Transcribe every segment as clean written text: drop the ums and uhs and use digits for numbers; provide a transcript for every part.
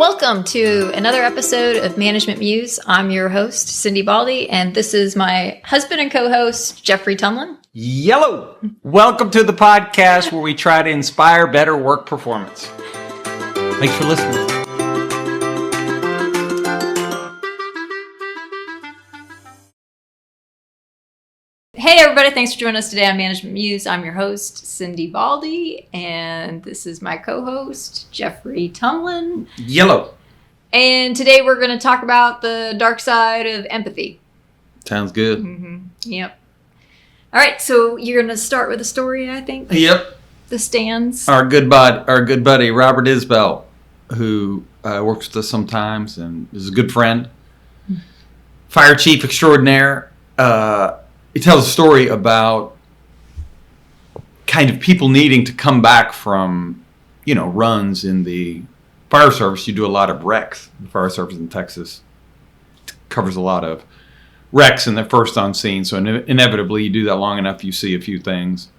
Welcome to another episode of Management Muse. I'm your host, Cindi Baldi, and this is my husband and co-host, Geoffrey Tumlin. Yellow! Welcome to the podcast where we try to inspire better work performance. Thanks for listening. Hey everybody, thanks for joining us today on Management Muse. I'm your host, Cindi Baldi, and this is my co-host, Geoffrey Tumlin. Yellow! And today we're going to talk about the dark side of empathy. Sounds good. Mm-hmm. Yep. All right, so you're going to start with a story, I think? Yep. The stands. Our good buddy, Robert Isbell, who works with us sometimes and is a good friend, fire chief extraordinaire. He tells a story about kind of people needing to come back from, runs in the fire service. You do a lot of wrecks. The fire service in Texas covers a lot of wrecks and they're first on scene. So inevitably you do that long enough, you see a few things.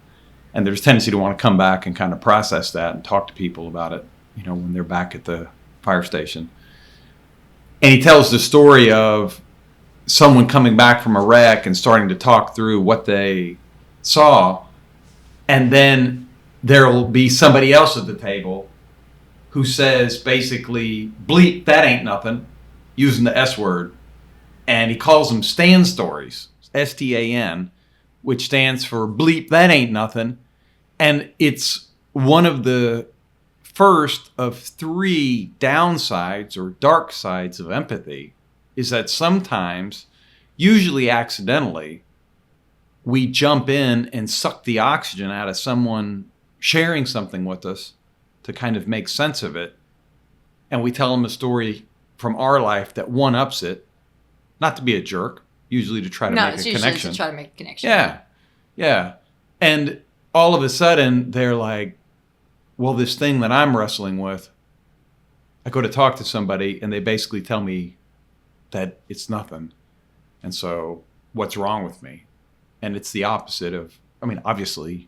And there's a tendency to want to come back and kind of process that and talk to people about it, when they're back at the fire station. And he tells the story of someone coming back from a wreck and starting to talk through what they saw. And then there will be somebody else at the table who says basically, bleep, that ain't nothing, using the S word. And he calls them stand stories, S-T-A-N, which stands for bleep, that ain't nothing. And it's one of the first of three downsides or dark sides of empathy, is that sometimes, usually accidentally, we jump in and suck the oxygen out of someone sharing something with us to kind of make sense of it. And we tell them a story from our life that one-ups it, not to be a jerk, usually to try to make a connection. To try to make a connection. Yeah. And all of a sudden, they're like, well, this thing that I'm wrestling with, I go to talk to somebody and they basically tell me that it's nothing. And so what's wrong with me? And it's the opposite of, obviously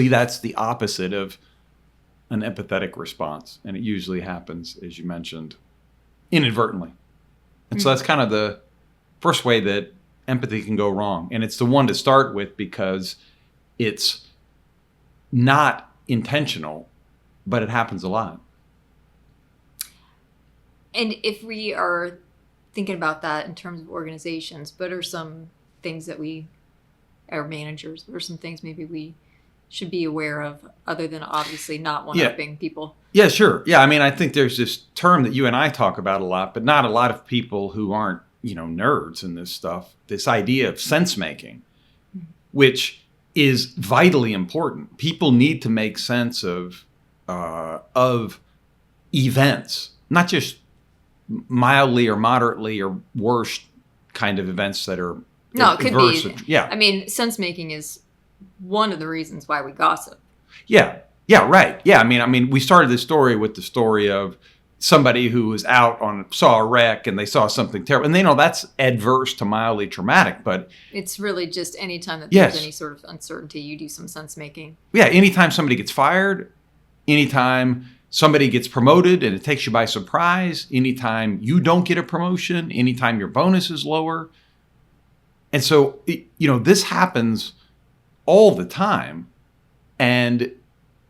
that's the opposite of an empathetic response. And it usually happens, as you mentioned, inadvertently. And so that's kind of the first way that empathy can go wrong. And it's the one to start with because it's not intentional, but it happens a lot. And if we are thinking about that in terms of organizations, what are some things that our managers, what are some things maybe we should be aware of other than obviously not one-upping people? Yeah, sure. Yeah, I think there's this term that you and I talk about a lot, but not a lot of people who aren't, nerds in this stuff, this idea of sensemaking, which is vitally important. People need to make sense of events, not just mildly or moderately or worse kind of events that are it could adverse. Be. Yeah. Sense making is one of the reasons why we gossip. Yeah. Yeah, right. Yeah, we started this story with the story of somebody who was saw a wreck and they saw something terrible. And they know that's adverse to mildly traumatic, but it's really just any time that there's any sort of uncertainty, you do some sense making. Yeah, anytime somebody gets fired, anytime somebody gets promoted and it takes you by surprise, anytime you don't get a promotion, anytime your bonus is lower. And so, this happens all the time. And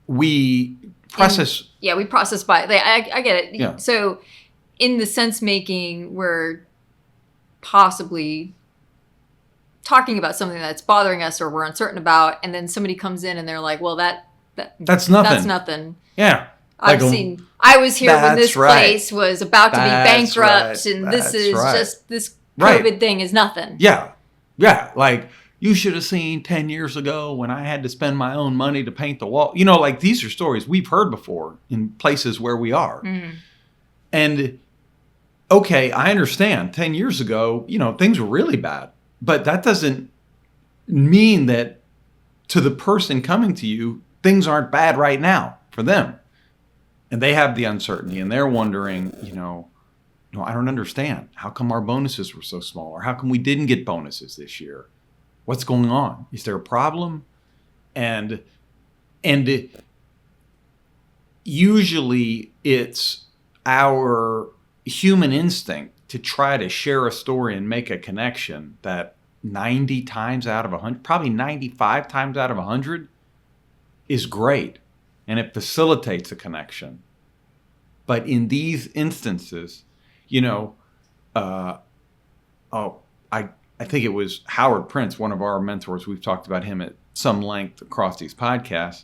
we process. We process by, I get it. Yeah. So in the sense making, we're possibly talking about something that's bothering us or we're uncertain about. And then somebody comes in and they're like, well, that's nothing. That's nothing. Yeah. I was here when this place was about to be bankrupt, and this is just, this COVID thing is nothing. Yeah. Yeah. Like, you should have seen 10 years ago when I had to spend my own money to paint the wall. These are stories we've heard before in places where we are. Mm-hmm. And, okay, I understand. 10 years ago, things were really bad. But that doesn't mean that to the person coming to you, things aren't bad right now for them. And they have the uncertainty and they're wondering, I don't understand. How come our bonuses were so small? Or how come we didn't get bonuses this year? What's going on? Is there a problem? And usually it's our human instinct to try to share a story and make a connection that 90 times out of 100, probably 95 times out of 100 is great. And it facilitates a connection. But in these instances, I think it was Howard Prince, one of our mentors, we've talked about him at some length across these podcasts,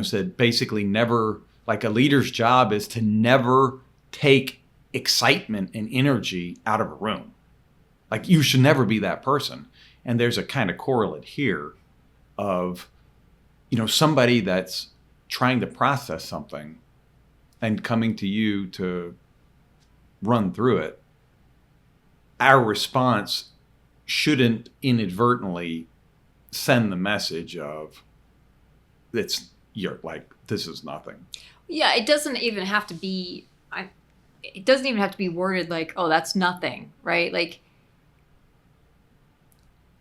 said basically never, like a leader's job is to never take excitement and energy out of a room. Like you should never be that person. And there's a kind of correlate here of, somebody that's trying to process something and coming to you to run through it. Our response shouldn't inadvertently send the message of this is nothing. Yeah, it doesn't even have to be worded like, oh, that's nothing, right? Like,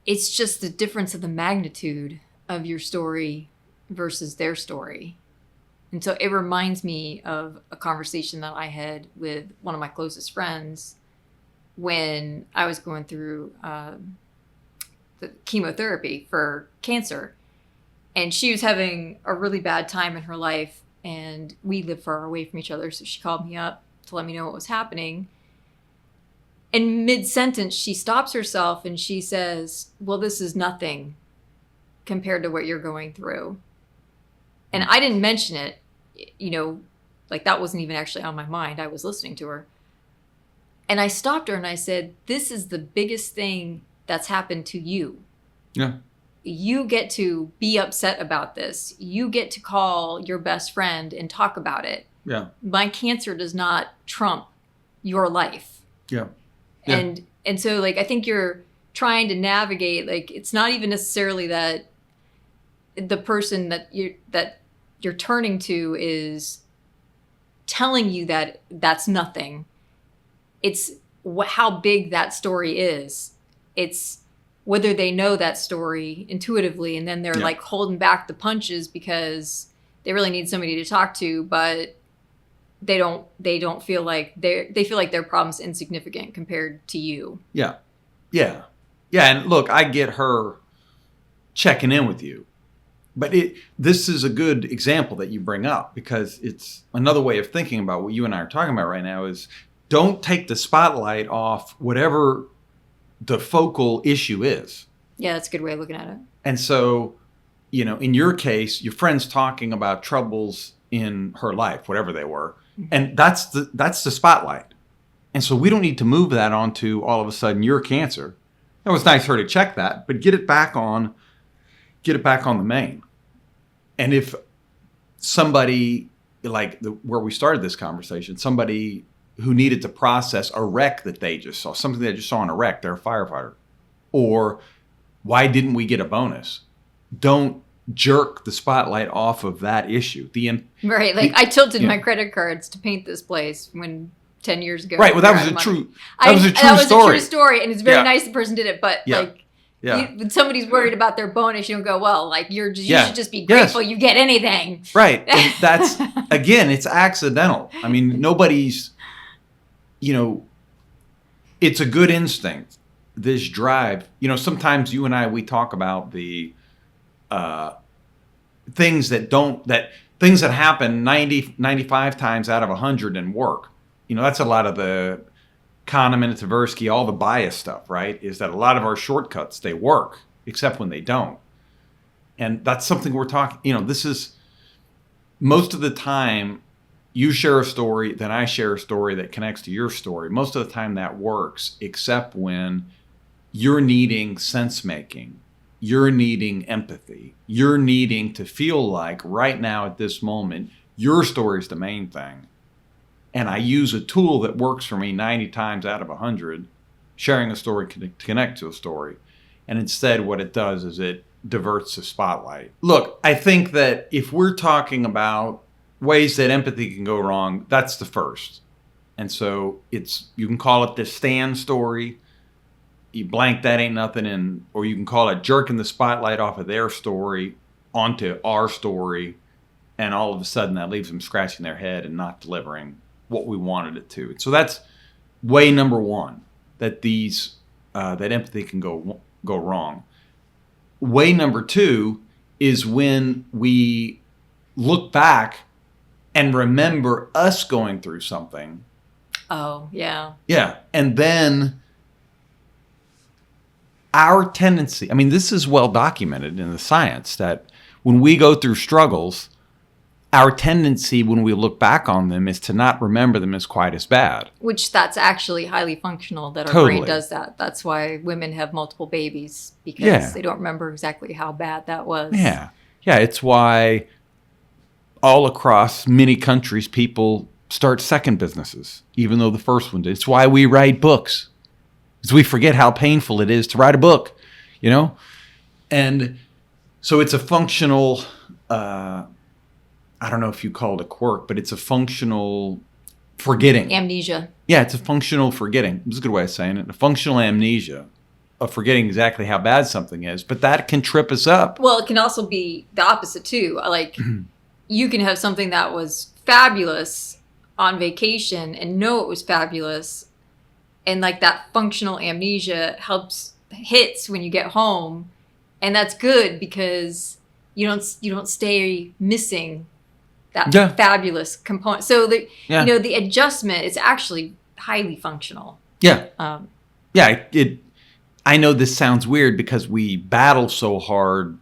it's just the difference of the magnitude of your story versus their story. And so it reminds me of a conversation that I had with one of my closest friends when I was going through the chemotherapy for cancer. And she was having a really bad time in her life, and we live far away from each other. So she called me up to let me know what was happening. And mid-sentence, she stops herself and she says, well, this is nothing compared to what you're going through. And I didn't mention it, like that wasn't even actually on my mind. I was listening to her. And I stopped her and I said, this is the biggest thing that's happened to you. Yeah. You get to be upset about this. You get to call your best friend and talk about it. Yeah. My cancer does not trump your life. Yeah. Yeah. And so like I think you're trying to navigate, like it's not even necessarily that the person that you're turning to is telling you that that's nothing. It's how big that story is. It's whether they know that story intuitively and then they're like holding back the punches because they really need somebody to talk to, but they don't feel like they feel like their problem's insignificant compared to you. Yeah. Yeah. Yeah. And look, I get her checking in with you, but this is a good example that you bring up because it's another way of thinking about what you and I are talking about right now is don't take the spotlight off whatever the focal issue is. Yeah, that's a good way of looking at it. And so, in your case, your friend's talking about troubles in her life, whatever they were. Mm-hmm. And that's the spotlight. And so we don't need to move that onto all of a sudden your cancer. It was nice for her to check that, but get it back on the main. And if somebody where we started this conversation, somebody who needed to process a wreck that they just saw, something they just saw in a wreck, they're a firefighter. Or why didn't we get a bonus? Don't jerk the spotlight off of that issue. Right. Like I tilted my credit cards to paint this place when 10 years ago. Right. Well, that was a true story. And it's very nice the person did it. But when somebody's worried about their bonus, you don't go, well, like you should just be grateful you get anything. Right. And that's, again, it's accidental. I mean, nobody's, it's a good instinct, this drive. Sometimes you and I, we talk about the things that happen 90, 95 times out of 100 in work. That's a lot of the Kahneman and Tversky, all the bias stuff, right? Is that a lot of our shortcuts, they work, except when they don't. And that's something we're talking, this is most of the time you share a story, then I share a story that connects to your story. Most of the time that works, except when you're needing sense making. You're needing empathy. You're needing to feel like right now at this moment, your story is the main thing. And I use a tool that works for me 90 times out of 100, sharing a story to connect to a story. And instead what it does is it diverts the spotlight. Look, I think that if we're talking about ways that empathy can go wrong, that's the first. And so you can call it the Stan story. You blank that ain't nothing, or you can call it jerking the spotlight off of their story onto our story, and all of a sudden that leaves them scratching their head and not delivering what we wanted it to. So that's way number one, that that empathy can go wrong. Way number two is when we look back and remember us going through something. Oh, yeah. Yeah. And then our tendency, I mean, this is well documented in the science, that when we go through struggles, our tendency when we look back on them is to not remember them as quite as bad. Which that's actually highly functional, that our Totally. brain does that. That's why women have multiple babies, because they don't remember exactly how bad that was. Yeah. Yeah, it's why all across many countries people start second businesses, even though the first one did. It's why we write books. Because we forget how painful it is to write a book, you know? And so it's a functional, I don't know if you call it a quirk, but it's a functional forgetting. Amnesia. Yeah, it's a functional forgetting. It's a good way of saying it. A functional amnesia of forgetting exactly how bad something is. But that can trip us up. Well, it can also be the opposite too. Like you can have something that was fabulous on vacation and know it was fabulous. And like that functional amnesia hits when you get home. And that's good because you don't stay missing that fabulous component. So the the adjustment is actually highly functional. Yeah. I know this sounds weird because we battle so hard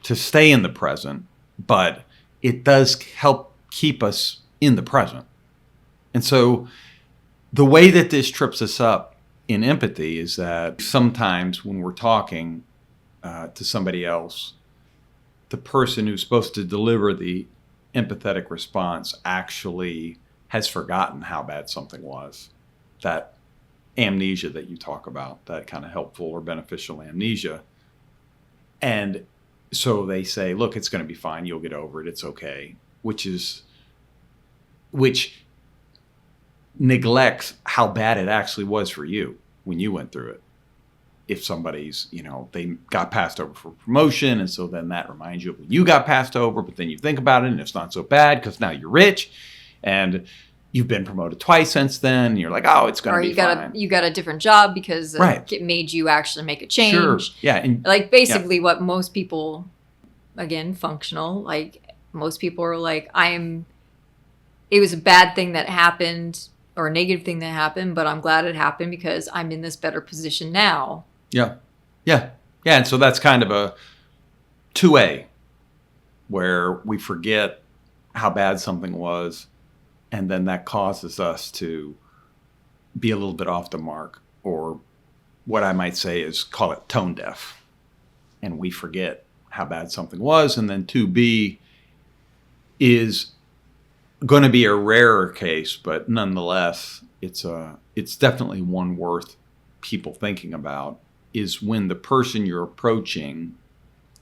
to stay in the present, but it does help keep us in the present. And so the way that this trips us up in empathy is that sometimes when we're talking to somebody else, the person who's supposed to deliver the empathetic response actually has forgotten how bad something was. That amnesia that you talk about, that kind of helpful or beneficial amnesia. And so they say, look, it's going to be fine. You'll get over it. It's okay. Which neglects how bad it actually was for you when you went through it. If somebody's, they got passed over for promotion, and so then that reminds you of when you got passed over, but then you think about it and it's not so bad because now you're rich and you've been promoted twice since then. And you're like, oh, it's going to be fine. You got a different job because it made you actually make a change. Sure. Yeah. And like basically what most people, again, functional, like most people are like, it was a bad thing that happened or a negative thing that happened, but I'm glad it happened because I'm in this better position now. Yeah. Yeah. Yeah. And so that's kind of a 2A where we forget how bad something was. And then that causes us to be a little bit off the mark, or what I might say is call it tone deaf. And we forget how bad something was. And then 2B is going to be a rarer case, but nonetheless, it's definitely one worth people thinking about, is when the person you're approaching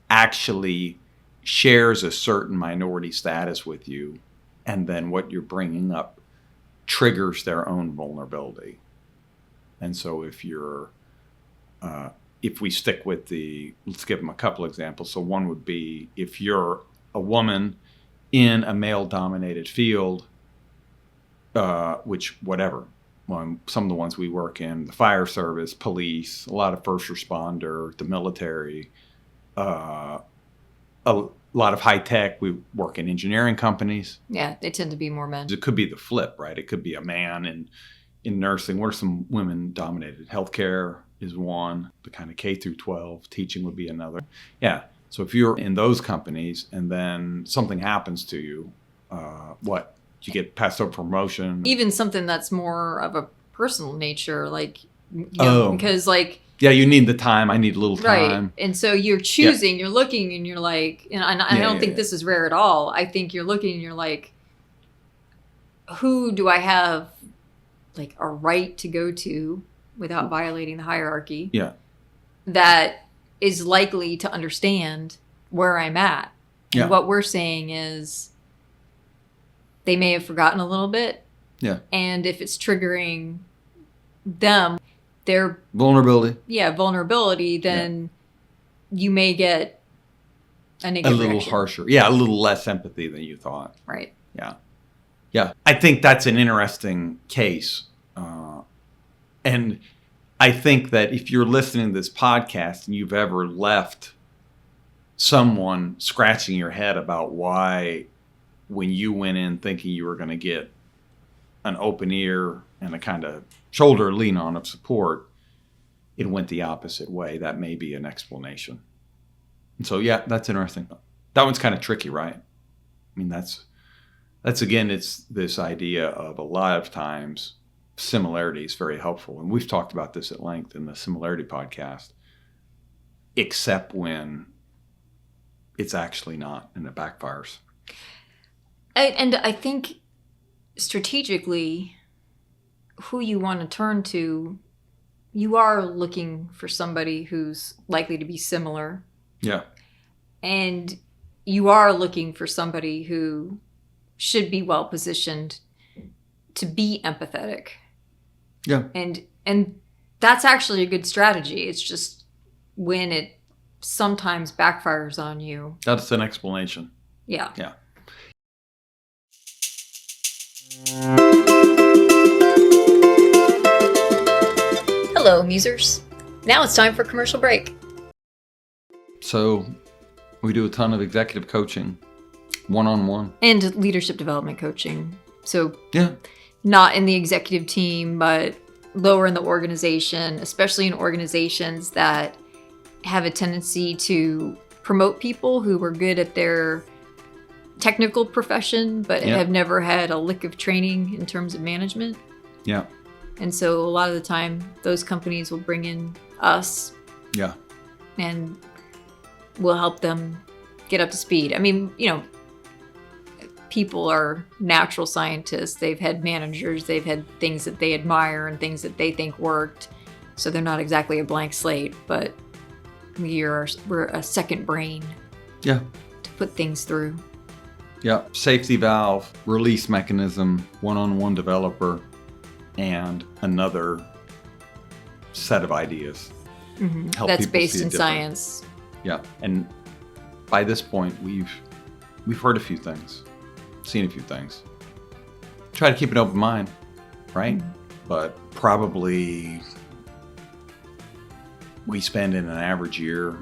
actually shares a certain minority status with you, and then what you're bringing up triggers their own vulnerability. And so if we stick with let's give them a couple examples. So one would be if you're a woman in a male-dominated field, which whatever, some of the ones we work in, the fire service, police, a lot of first responder, the military, a lot of high tech. We work in engineering companies. Yeah, they tend to be more men. It could be the flip, right? It could be a man in nursing. What are some women-dominated? Healthcare is one. The kind of K through 12 teaching would be another. Yeah. So if you're in those companies and then something happens to you, what? You get passed over for promotion? Even something that's more of a personal nature, like, because like... Yeah, you need the time. I need a little time. Right. And so you're choosing, you're looking, and you're like, and I don't think this is rare at all. I think you're looking and you're like, who do I have like a right to go to without violating the hierarchy? Yeah. That is likely to understand where I'm at. And what we're saying is they may have forgotten a little bit. Yeah. And if it's triggering them, their vulnerability, then you may get a negative reaction. Harsher. Yeah, a little less empathy than you thought. Right. Yeah. Yeah. I think that's an interesting case. And I think that if you're listening to this podcast and you've ever left someone scratching your head about why, when you went in thinking you were going to get an open ear and a kind of shoulder lean on of support, it went the opposite way, that may be an explanation. And so, yeah, that's interesting. That one's kind of tricky, right? I mean, that's again, it's this idea of a lot of times similarity is very helpful. And we've talked about this at length in the similarity podcast, except when it's actually not and it backfires. And I think strategically, who you want to turn to, you are looking for somebody who's likely to be similar. Yeah. And you are looking for somebody who should be well positioned to be empathetic. Yeah. And that's actually a good strategy. It's just when it sometimes backfires on you. That's an explanation. Yeah. Yeah. Hello, Musers. Now it's time for commercial break. So we do a ton of executive coaching, one-on-one. And leadership development coaching. So yeah, not in the executive team, but lower in the organization, especially in organizations that have a tendency to promote people who were good at their technical profession, but have never had a lick of training in terms of management. Yeah. And so a lot of the time, those companies will bring in us. Yeah. And we'll help them get up to speed. I mean, people are natural scientists. They've had managers. They've had things that they admire and things that they think worked. So they're not exactly a blank slate, but we're a second brain. Yeah. To put things through. Yeah. Safety valve, release mechanism, one-on-one developer, and another set of ideas. Mm-hmm. That's based in science. Yeah. And by this point, we've heard a few things. Seen a few things. Try to keep an open mind, right? Mm-hmm. But probably we spend in an average year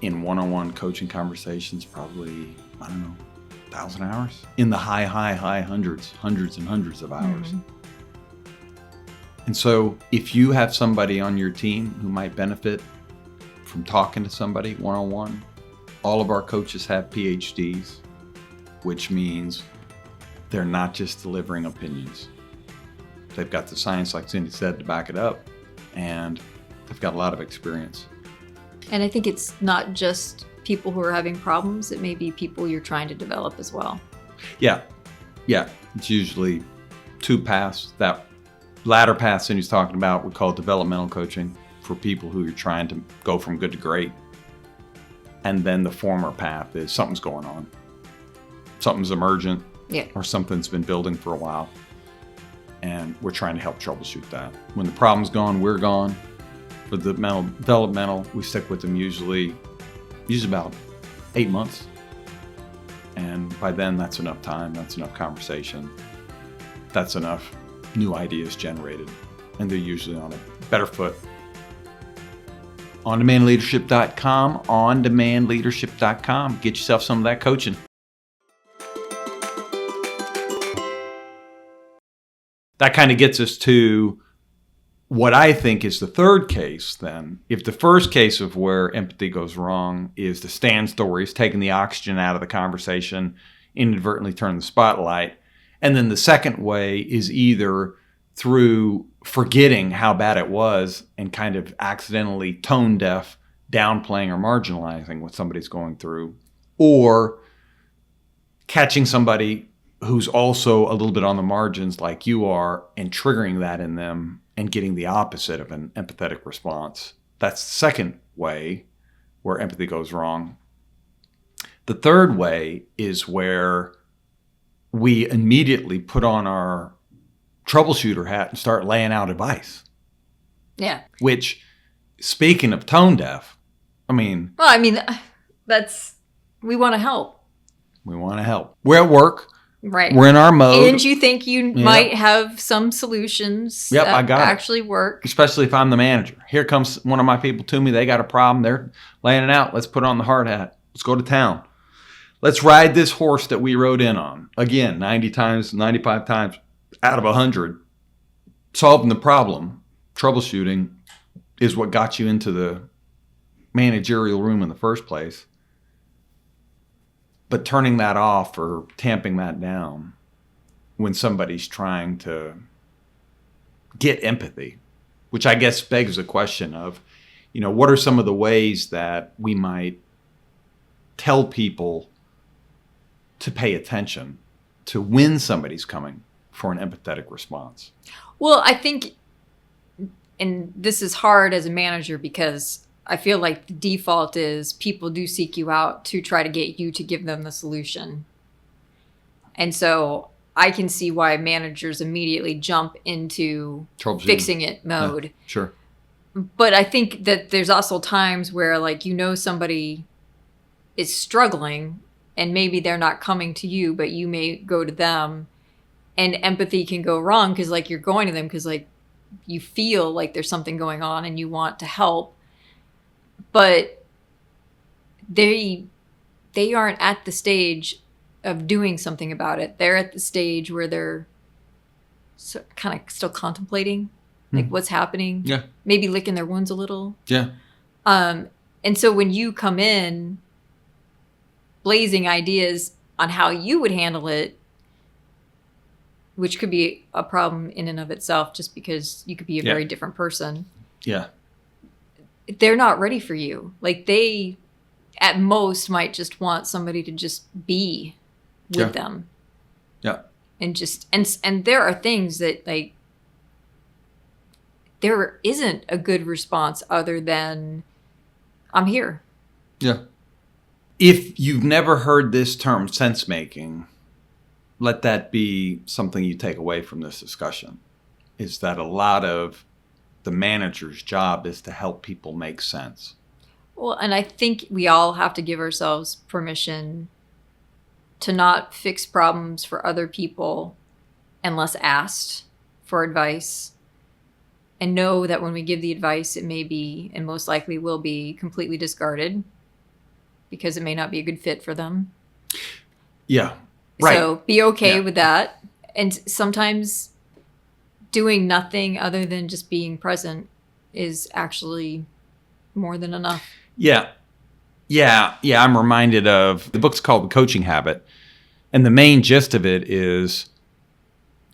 in one-on-one coaching conversations, probably, 1,000 hours. In the high hundreds and hundreds of hours. Mm-hmm. And so if you have somebody on your team who might benefit from talking to somebody one-on-one, all of our coaches have PhDs. Which means they're not just delivering opinions. They've got the science, like Cindy said, to back it up, and they've got a lot of experience. And I think it's not just people who are having problems. It may be people you're trying to develop as well. Yeah. It's usually two paths. That latter path Cindy's talking about, we call developmental coaching for people who are trying to go from good to great. And then the former path is something's going on. Something's emergent, or something's been building for a while, and we're trying to help troubleshoot that. When the problem's gone, we're gone. For the developmental, we stick with them usually about 8 months, and by then that's enough time, that's enough conversation, that's enough new ideas generated, and they're usually on a better foot. ondemandleadership.com, get yourself some of that coaching. That kind of gets us to what I think is the third case then. If the first case of where empathy goes wrong is the stand stories, taking the oxygen out of the conversation, inadvertently turning the spotlight. And then the second way is either through forgetting how bad it was and kind of accidentally tone deaf, downplaying or marginalizing what somebody's going through, or catching somebody who's also a little bit on the margins like you are and triggering that in them and getting the opposite of an empathetic response. That's the second way where empathy goes wrong. The third way is where we immediately put on our troubleshooter hat and start laying out advice. Yeah. Which, speaking of tone deaf, that's, we want to help. We want to help. We're at work. Right. We're in our mode. And you think you might have some solutions Yep, that I got actually work. Especially if I'm the manager. Here comes one of my people to me. They got a problem. They're laying it out. Let's put on the hard hat. Let's go to town. Let's ride this horse that we rode in on. Again, 90 times, 95 times out of 100. Solving the problem, troubleshooting, is what got you into the managerial room in the first place. But turning that off or tamping that down when somebody's trying to get empathy, which I guess begs the question of, what are some of the ways that we might tell people to pay attention to when somebody's coming for an empathetic response? Well, I think, and this is hard as a manager because I feel like the default is people do seek you out to try to get you to give them the solution. And so I can see why managers immediately jump into fixing it mode. Yeah, sure. But I think that there's also times where somebody is struggling and maybe they're not coming to you, but you may go to them, and empathy can go wrong because you're going to them because you feel like there's something going on and you want to help. But they aren't at the stage of doing something about it. They're at the stage where they're kind of still contemplating what's happening. Yeah. Maybe licking their wounds a little. Yeah. And so when you come in blazing ideas on how you would handle it, which could be a problem in and of itself just because you could be a very different person. Yeah. They're not ready for you. They at most might just want somebody to just be with them. Yeah. And just and there are things that there isn't a good response other than I'm here. Yeah. If you've never heard this term sensemaking, let that be something you take away from this discussion, is that a lot of the manager's job is to help people make sense. Well, and I think we all have to give ourselves permission to not fix problems for other people unless asked for advice, and know that when we give the advice, it may be, and most likely will be, completely discarded because it may not be a good fit for them. Yeah. Right. So be okay with that. And sometimes doing nothing other than just being present is actually more than enough. Yeah. I'm reminded of the book's called The Coaching Habit. And the main gist of it is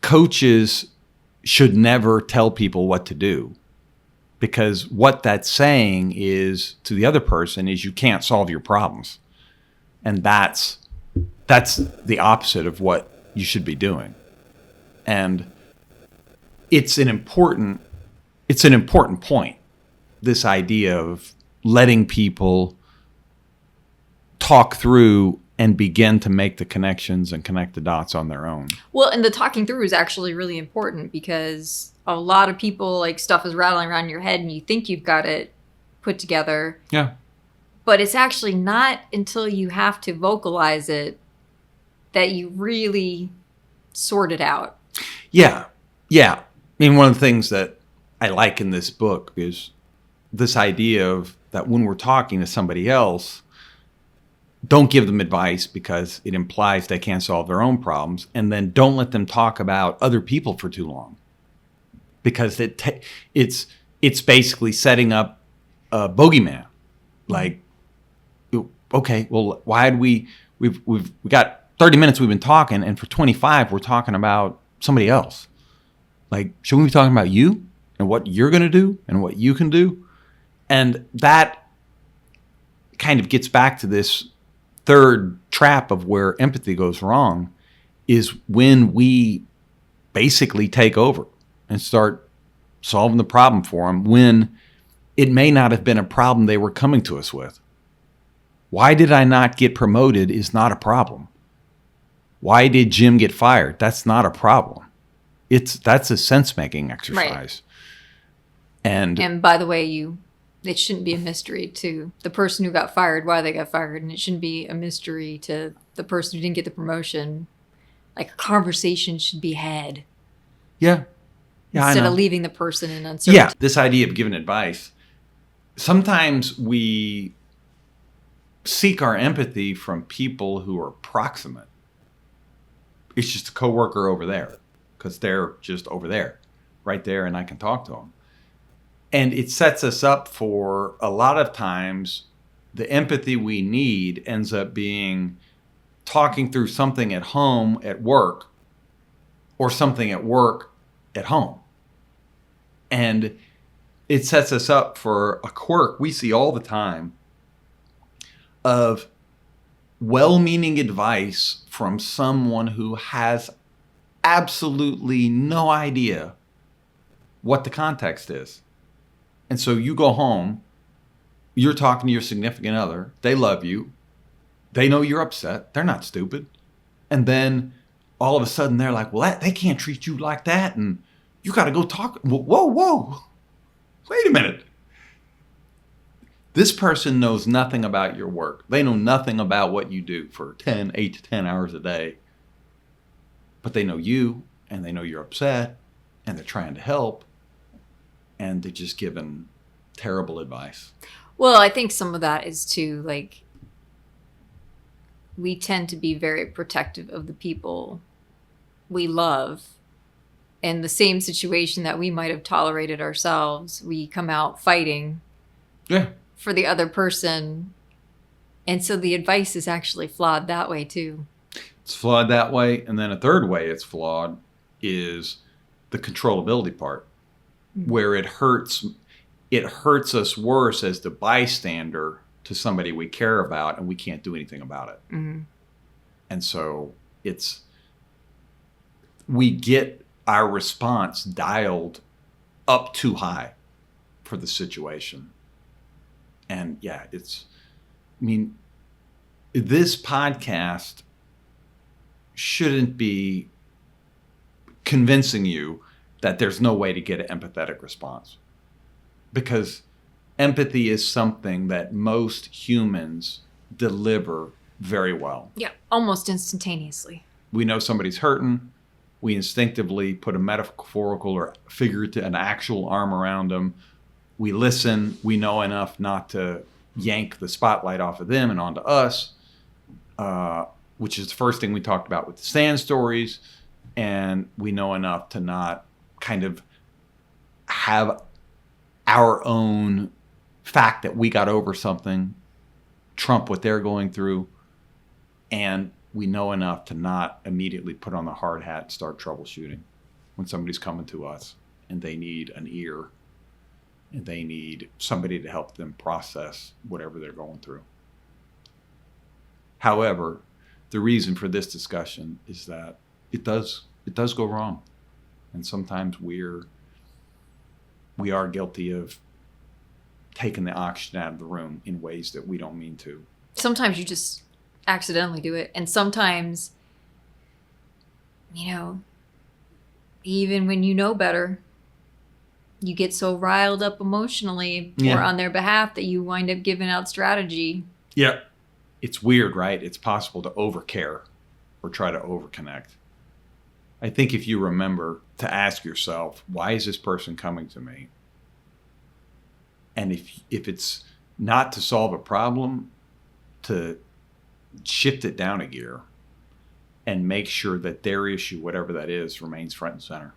coaches should never tell people what to do, because what that's saying is to the other person is you can't solve your problems. And that's the opposite of what you should be doing. And it's an important point, this idea of letting people talk through and begin to make the connections and connect the dots on their own. Well, and the talking through is actually really important because a lot of people, stuff is rattling around in your head and you think you've got it put together. Yeah. But it's actually not until you have to vocalize it that you really sort it out. Yeah. I mean, one of the things that I like in this book is this idea of that when we're talking to somebody else, don't give them advice because it implies they can't solve their own problems, and then don't let them talk about other people for too long, because it's basically setting up a bogeyman. Okay, well, why had we got 30 minutes we've been talking, and for 25 we're talking about somebody else. Should we be talking about you and what you're going to do and what you can do? And that kind of gets back to this third trap of where empathy goes wrong, is when we basically take over and start solving the problem for them when it may not have been a problem they were coming to us with. Why did I not get promoted is not a problem. Why did Jim get fired? That's not a problem. That's a sense-making exercise. Right. And by the way, it shouldn't be a mystery to the person who got fired why they got fired, and it shouldn't be a mystery to the person who didn't get the promotion like a conversation should be had Yeah. Yeah, instead I know. of leaving the person in uncertainty. Yeah, this idea of giving advice. Sometimes we seek our empathy from people who are proximate. It's just a coworker over there because they're just over there, right there, and I can talk to them. And it sets us up for a lot of times the empathy we need ends up being talking through something at home at work or something at work at home. And it sets us up for a quirk we see all the time of well-meaning advice from someone who has absolutely no idea what the context is. And so you go home, you're talking to your significant other, they love you, they know you're upset, they're not stupid. And then all of a sudden they're like, well, they can't treat you like that, and you got to go talk. Whoa, wait a minute. This person knows nothing about your work. They know nothing about what you do for 8 to 10 hours a day. But they know you, and they know you're upset, and they're trying to help, and they're just giving terrible advice. Well, I think some of that is too, like, we tend to be very protective of the people we love. In the same situation that we might have tolerated ourselves, we come out fighting for the other person. And so the advice is actually flawed that way too. It's flawed that way. And then a third way it's flawed is the controllability part, where it hurts us worse as the bystander to somebody we care about, and we can't do anything about it. Mm-hmm. And so we get our response dialed up too high for the situation. And yeah, this podcast shouldn't be convincing you that there's no way to get an empathetic response. Because empathy is something that most humans deliver very well. Yeah, almost instantaneously. We know somebody's hurting. We instinctively put a metaphorical or figurative, an actual arm around them. We listen. We know enough not to yank the spotlight off of them and onto us, which is the first thing we talked about with the stand stories. And we know enough to not kind of have our own fact that we got over something trump what they're going through. And we know enough to not immediately put on the hard hat and start troubleshooting when somebody's coming to us and they need an ear and they need somebody to help them process whatever they're going through. However, the reason for this discussion is that it does go wrong. And sometimes we are guilty of taking the oxygen out of the room in ways that we don't mean to. Sometimes you just accidentally do it. And sometimes, even when you know better, you get so riled up emotionally or on their behalf that you wind up giving out strategy. Yeah. It's weird, right? It's possible to overcare or try to overconnect. I think if you remember to ask yourself, why is this person coming to me? And if it's not to solve a problem, to shift it down a gear and make sure that their issue, whatever that is, remains front and center.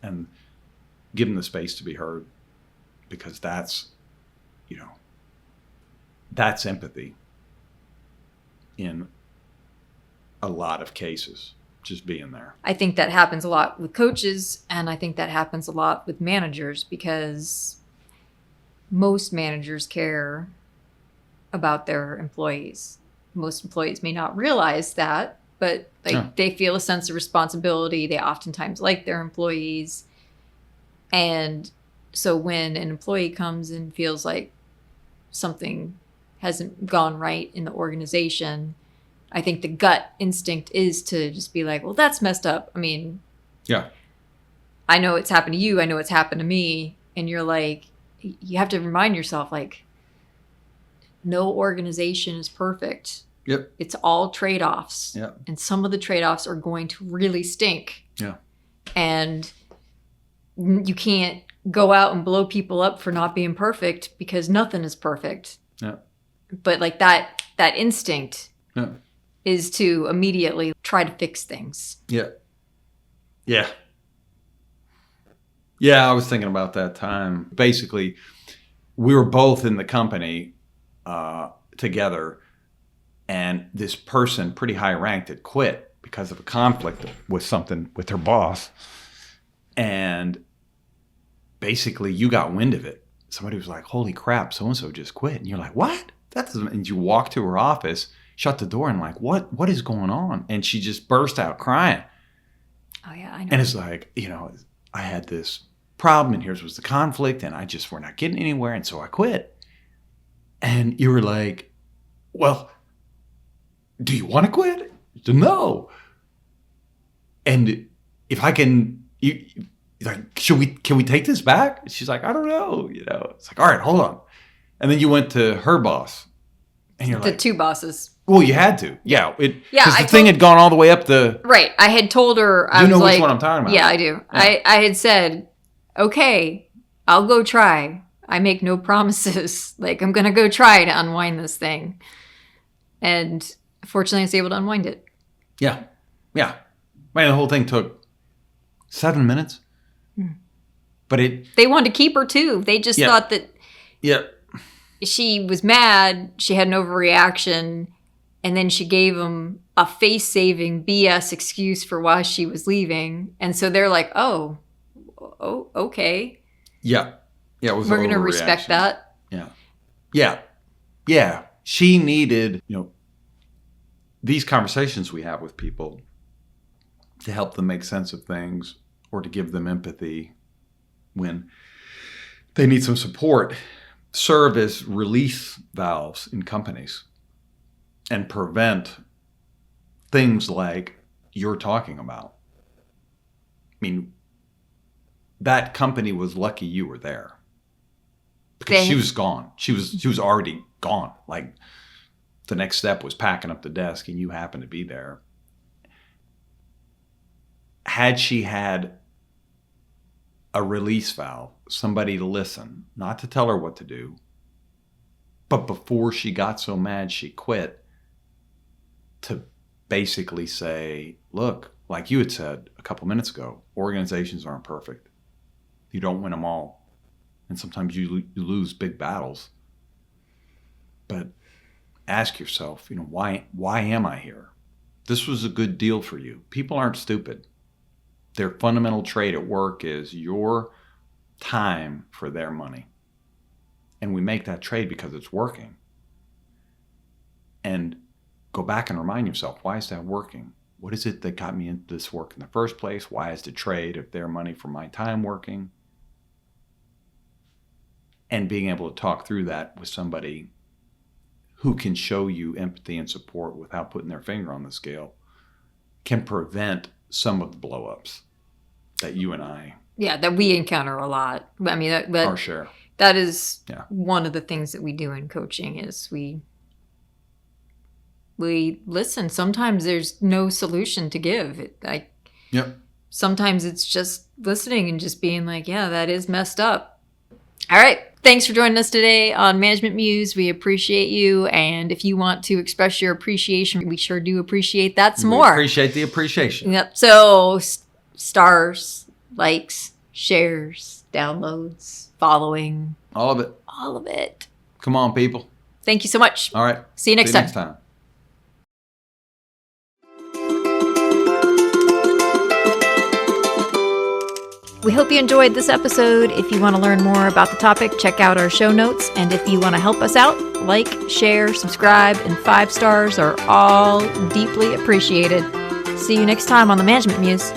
And give them the space to be heard, because that's empathy in a lot of cases, just being there. I think that happens a lot with coaches, and I think that happens a lot with managers, because most managers care about their employees. Most employees may not realize that, but they feel a sense of responsibility. They oftentimes like their employees. And so when an employee comes and feels like something hasn't gone right in the organization, I think the gut instinct is to just be like, well, that's messed up. I mean, I know it's happened to you. I know it's happened to me. And you're like, you have to remind yourself, like, no organization is perfect. Yep. It's all trade-offs. Yep. And some of the trade-offs are going to really stink. Yeah. And you can't go out and blow people up for not being perfect because nothing is perfect. Yeah. But like that instinct Yeah. is to immediately try to fix things. Yeah. Yeah. Yeah, I was thinking about that time. Basically, we were both in the company together, and this person, pretty high ranked, had quit because of a conflict with something with her boss. And basically, you got wind of it. Somebody was like, holy crap, so-and-so just quit. And you're like, what? That doesn't... And you walk to her office, shut the door, and like, what is going on? And she just burst out crying. Oh, yeah, I know. And it's like, I had this problem, and here's was the conflict, and we're not getting anywhere, and so I quit. And you were like, well, do you want to quit? No. And if I can, like, can we take this back? And she's like, I don't know. It's like, all right, hold on. And then you went to her boss, and you're like, the two bosses. Well, you had to. Yeah. Yeah. Because thing had gone all the way up the... Right. I had told her... You know which one I'm talking about. Yeah, I do. Yeah. I had said, okay, I'll go try. I make no promises. Like, I'm going to go try to unwind this thing. And fortunately, I was able to unwind it. Yeah. Yeah. Man, the whole thing took 7 minutes. But They wanted to keep her, too. They just thought that... Yeah. She was mad. She had an overreaction. And then she gave him a face-saving BS excuse for why she was leaving. And so they're like, oh, okay. Yeah. Yeah, it was We're going to respect that. Yeah. Yeah. Yeah. She needed, these conversations we have with people to help them make sense of things or to give them empathy when they need some support serve as release valves in companies and prevent things like you're talking about. I mean, that company was lucky you were there because she was gone. She was already gone. Like, the next step was packing up the desk, and you happened to be there. Had she had a release valve, somebody to listen, not to tell her what to do, but before she got so mad she quit, to basically say, look, like you had said a couple minutes ago, organizations aren't perfect. You don't win them all. And sometimes you lose big battles. But ask yourself, why am I here? This was a good deal for you. People aren't stupid. Their fundamental trait at work is your time for their money. And we make that trade because it's working. And go back and remind yourself, why is that working? What is it that got me into this work in the first place? Why is the trade of their money for my time working? And being able to talk through that with somebody who can show you empathy and support without putting their finger on the scale can prevent some of the blow-ups that you and I... Yeah, that we encounter a lot. I mean, our share. That is one of the things that we do in coaching is we listen. Sometimes there's no solution to give. Sometimes it's just listening and just being like, yeah, that is messed up. All right. Thanks for joining us today on Management Muse. We appreciate you. And if you want to express your appreciation, we sure do appreciate that some more. Appreciate the appreciation. Yep. So stars, likes, shares, downloads, following. All of it. All of it. Come on, people. Thank you so much. All right. See you next time. We hope you enjoyed this episode. If you want to learn more about the topic, check out our show notes. And if you want to help us out, like, share, subscribe, and 5 stars are all deeply appreciated. See you next time on the Management Muse.